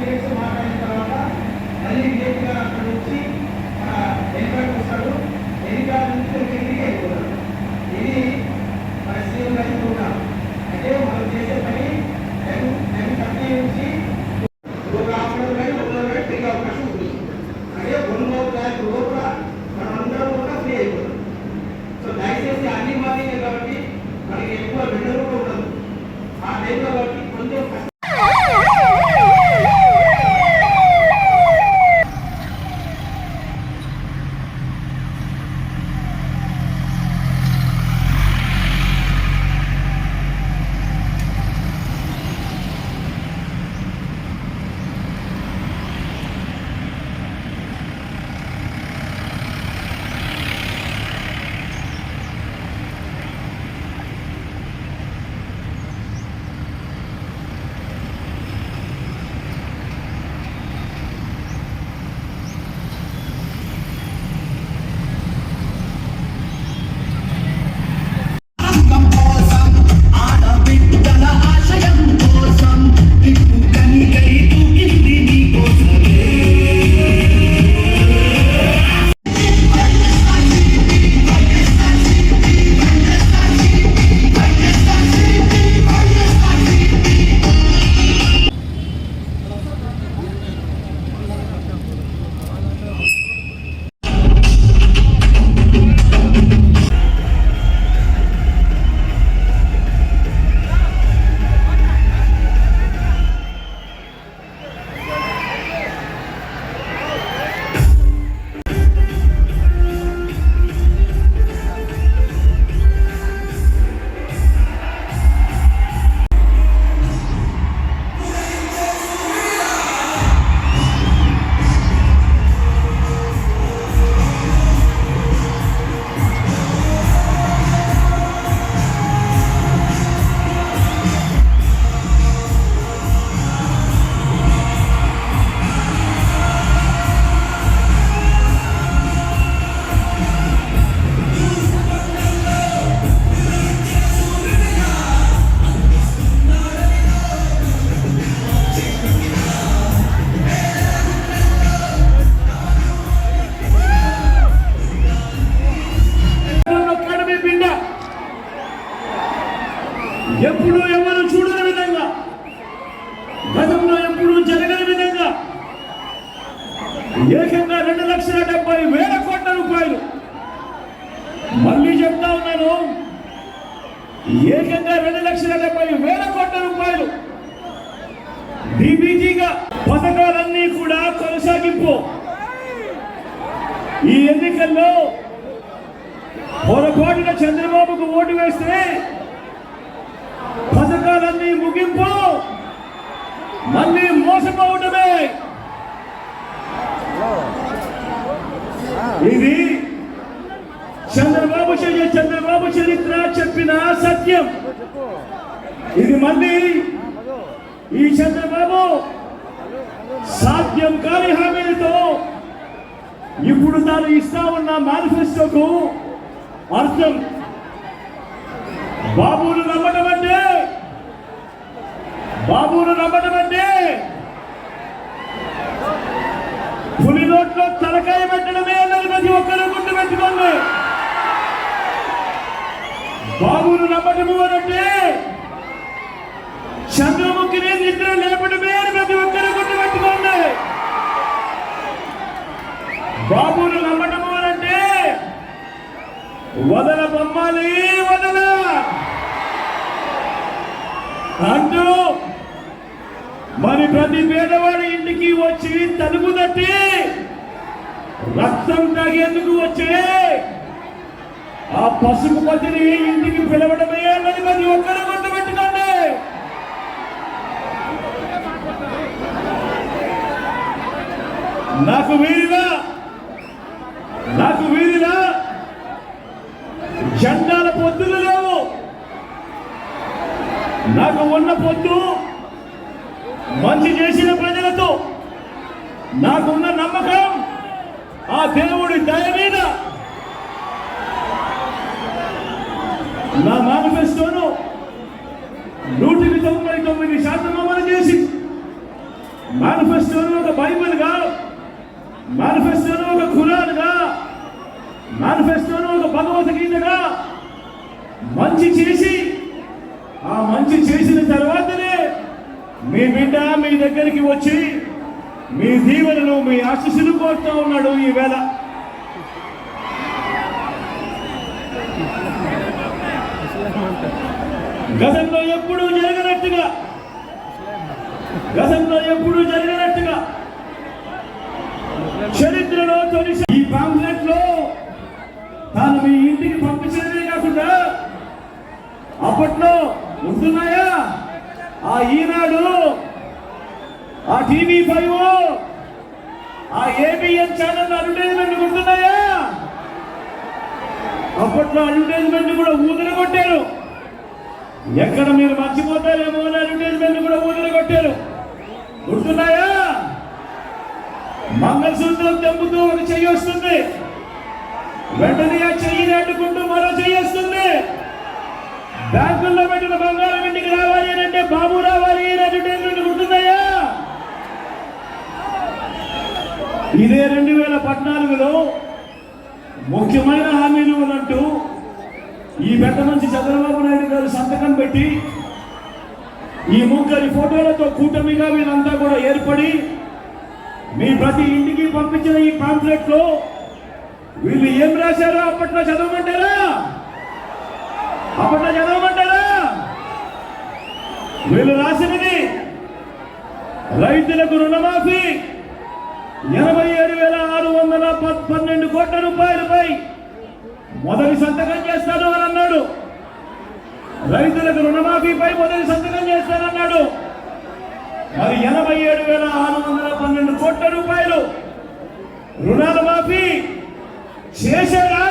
Minutes మాట్లాడిన తర్వాత మళ్ళీ విజయ్ గారు అక్కడ నుంచి ఎన్నికలకు వస్తాడు. ఎన్నికల నుంచి ఇంటికి వెళ్ళిపోతాడు. ఇది మన సీఎం గారి ప్రోగ్రాం. అంటే మనం చేసే పని 10:30 నుంచి ఒక హాఫ్ కానీ 1 అవర్ కానీ తిరిగే అవకాశం ఉంటుంది. అదే 1 అవర్ దాని లోపల మనం అందరం కూడా ఫ్రీ అయిపోతాం. సో దయచేసి అన్ని మార్నింగ్ కాబట్టి మనకి ఎక్కువ వెంటనే కూడా ఉండదు. ఆ టైంలో కాబట్టి కొంచెం ఎప్పుడు ఎవరు చూడని విధంగా, గతంలో ఎప్పుడు జరగని విధంగా ఏకంగా 2,70,000 కోట్ల రూపాయలు, మళ్ళీ చెప్తా ఉన్నాను, ఏకంగా 2,70,000 కోట్ల రూపాయలు డీబీటీగా పథకాలన్నీ కూడా కొనసాగింపు. ఈ ఎన్నికల్లో పొరపాటున చంద్రబాబుకు ఓటు వేస్తే పథకాలన్నీ ముగింపు, మళ్ళీ మోసపోవడమే. ఇది చంద్రబాబు చరిత్ర చెప్పిన సత్యం. ఇది మళ్ళీ ఈ చంద్రబాబు సాధ్యం కాని హామీలతో ఇప్పుడు తాను ఇస్తా ఉన్న మేనిఫెస్టోకు అర్థం. బాబును నమ్మటం అంటే పులి నోట్లో తలకాయ పెట్టడమే అన్నది ప్రతి ఒక్కరూ గుర్తు పెట్టుకోండి. బాబును నమ్మటము అనంటే చంద్రముఖిని నిద్ర లేపడమే అని ప్రతి ఒక్కరూ గుర్తు పెట్టుకోండి. బాబును నమ్మటము అనంటే వదల బొమ్మాలి వదల అంటూ మరి ప్రతి పేదవాడి ఇంటికి వచ్చి తలుపు తట్టి రక్తం తాగేందుకు వచ్చే ఆ పసుపు పతిని ఇంటికి పిలవడమే అన్నది ప్రతి ఒక్కరూ గుర్తుపెట్టుకోండి. నాకు వీరిలా జెండాల పొద్దులు లేవు. నాకు ఉన్న పొద్దు మంచి చేసిన ప్రజలతో నాకున్న నమ్మకం ఆ దేవుడి దయ మీద నా మేనిఫెస్టోను 199% అమలు చేసి మేనిఫెస్టోను ఒక బైబిల్గా, మేనిఫెస్టోను ఒక ఖురాన్గా, మేనిఫెస్టోను ఒక భగవద్గీతగా మంచి చేసి, ఆ మంచి చేసిన తర్వాతనే మీ బిడ్డ మీ దగ్గరికి వచ్చి మీ దీవెనలు, మీ ఆశీస్సులు కోరుతూ ఉన్నాడు. ఈవేళ గతంలో ఎప్పుడూ జరగనట్టుగా చరిత్రలో తొలి ఈ పాంప్లెట్ లో తాను మీ ఇంటికి పంపించడమే కాకుండా అప్పట్లో ఉంటున్నాయా ఆ ఈనాడు, ఆ TV5, ఆ ABN ఛానల్ అడ్వర్టైజ్మెంట్ ఉంటున్నాయా? అప్పట్లో అడ్వర్టైజ్మెంట్ కూడా ఊదరగొట్టారు. ఎక్కడ మీరు మర్చిపోతారేమో అని అడ్వర్టైజ్మెంట్ కూడా ఊదరగొట్టారు. ఉంటున్నాయా? మంగళసూత్రం తెంపుతూ ఒక చెయ్యి వస్తుంది, వెంటనే ఆ చెయ్యిని అడ్డుకుంటూ మరో చెయ్యి వస్తుంది. బ్యాంకుల్లో పెట్టిన బంగారం ఇంటికి రావాలి అని అంటే బాబు రావాలి అడ్వర్టైజ్మెంట్ ఉంటున్నాయా? ఇదే 2014లో ముఖ్యమైన హామీలు ఉన్నట్టు ఈ పెద్ద మంచి చంద్రబాబు నాయుడు గారు సంతకం పెట్టి ఈ ముగ్గురి ఫోటోలతో కూటమిగా వీళ్ళంతా కూడా ఏర్పడి మీ ప్రతి ఇంటికి పంపించిన ఈ పాంప్లెట్ లో వీళ్ళు ఏం రాశారో అప్పట్లో చదవమంటారా? వీళ్ళు రాసినది రైతులకు రుణమాఫీ 87,612 కోట్ల రూపాయలపై మొదటి సంతకం చేస్తాను అని అన్నాడు. రైతులకు రుణమాఫీపై మొదటి సంతకం చేస్తానన్నాడు. మరి 87,612 కోట్ల రూపాయలు రుణాల మాఫీ చేశాడా?